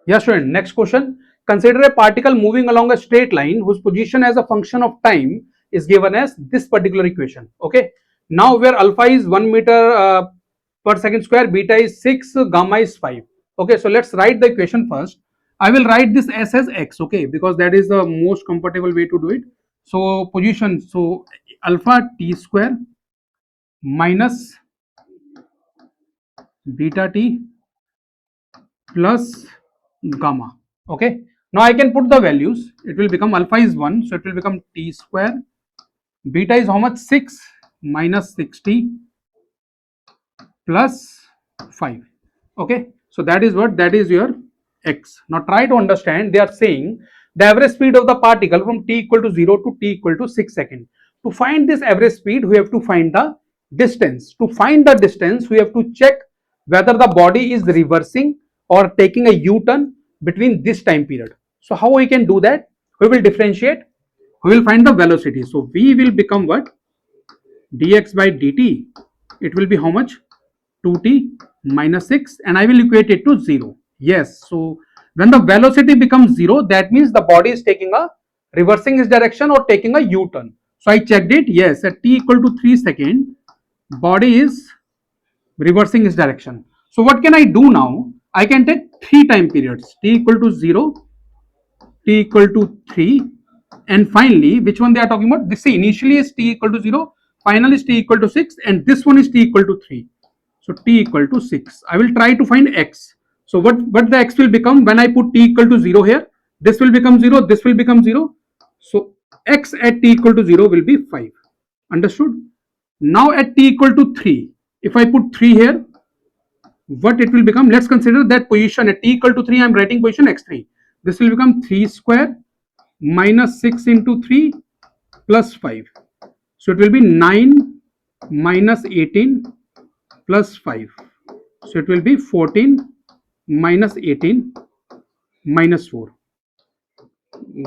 Yes, student. Next question. Consider a particle moving along a straight line whose position as a function of time is given as this particular equation. Okay. Now where alpha is 1 meter per second square, beta is 6, gamma is 5. Okay. So let's write the equation first. I will write this s as x. Okay, because that is the most comfortable way to do it. So position. So alpha t square minus beta t plus gamma. Okay, now I can put the values. It will become alpha is 1, so it will become t square. Beta is how much? 6 minus 60 plus 5. Okay, so that is what? That is your x. Now try to understand. They are saying the average speed of the particle from t equal to 0 to t equal to 6 seconds. To find this average speed, we have to find the distance. To find the distance, we have to check whether the body is reversing or taking a U-turn between this time period. So how we can do that? We will differentiate. We will find the velocity. So v will become what? Dx by dt. It will be how much? 2t minus 6, and I will equate it to 0. Yes, so when the velocity becomes 0, that means the body is taking a reversing its direction or taking a U-turn. So I checked it. Yes, at t equal to 3 seconds, body is reversing its direction. So what can I do now? I can take 3 time periods, t equal to 0, t equal to 3, and finally which one they are talking about? This initially is t equal to 0, final is t equal to 6, and this one is t equal to 3. So t equal to 6. I will try to find x. So what the x will become when I put t equal to 0 here? This will become 0, this will become 0. So x at t equal to 0 will be 5. Understood? Now at t equal to 3, if I put 3 here, what it will become? Let's consider that position at t equal to 3. I am writing position x3. This will become 3 square minus 6 into 3 plus 5. So it will be 9 minus 18 plus 5. So it will be 14 minus 18 minus 4.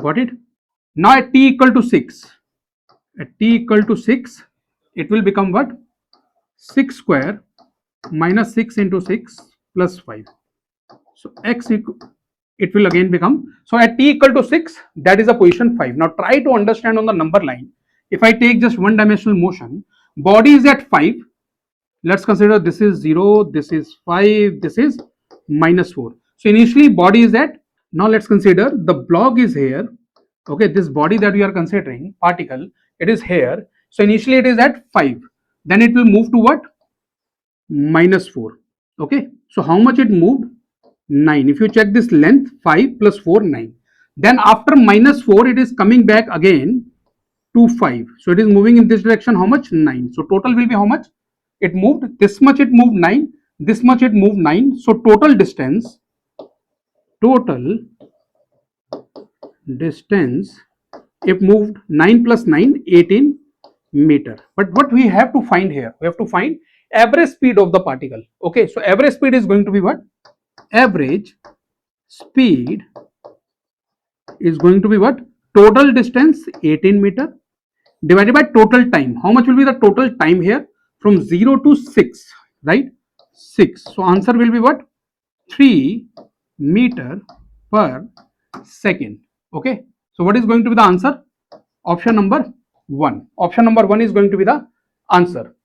Got it? Now at t equal to 6, it will become what? 6 square minus 6 into 6 plus 5. So it will again become, so at t equal to 6, that is a position 5. Now try to understand on the number line. If I take just one dimensional motion, body is at 5. Let's consider this is 0, this is 5, this is minus 4. So initially body is at, now let's consider the block is here. Okay, this body that we are considering, particle, it is here. So initially it is at 5. Then it will move to what? Minus 4. Okay, so how much it moved? 9. If you check this length, 5 plus 4, 9. Then after minus 4, it is coming back again to 5. So it is moving in this direction. How much? 9. So total will be how much? It moved this much, it moved 9, this much it moved 9. So total distance, it moved 9 plus 9, 18 meter. But what we have to find here? We have to find average speed of the particle. Okay, so average speed is going to be what? Average speed is going to be what? Total distance 18 meter divided by total time. How much will be the total time here? From 0 to 6, right? 6. So answer will be what? 3 meter per second. Okay, so what is going to be the answer? Option number 1. Option number 1 is going to be the answer.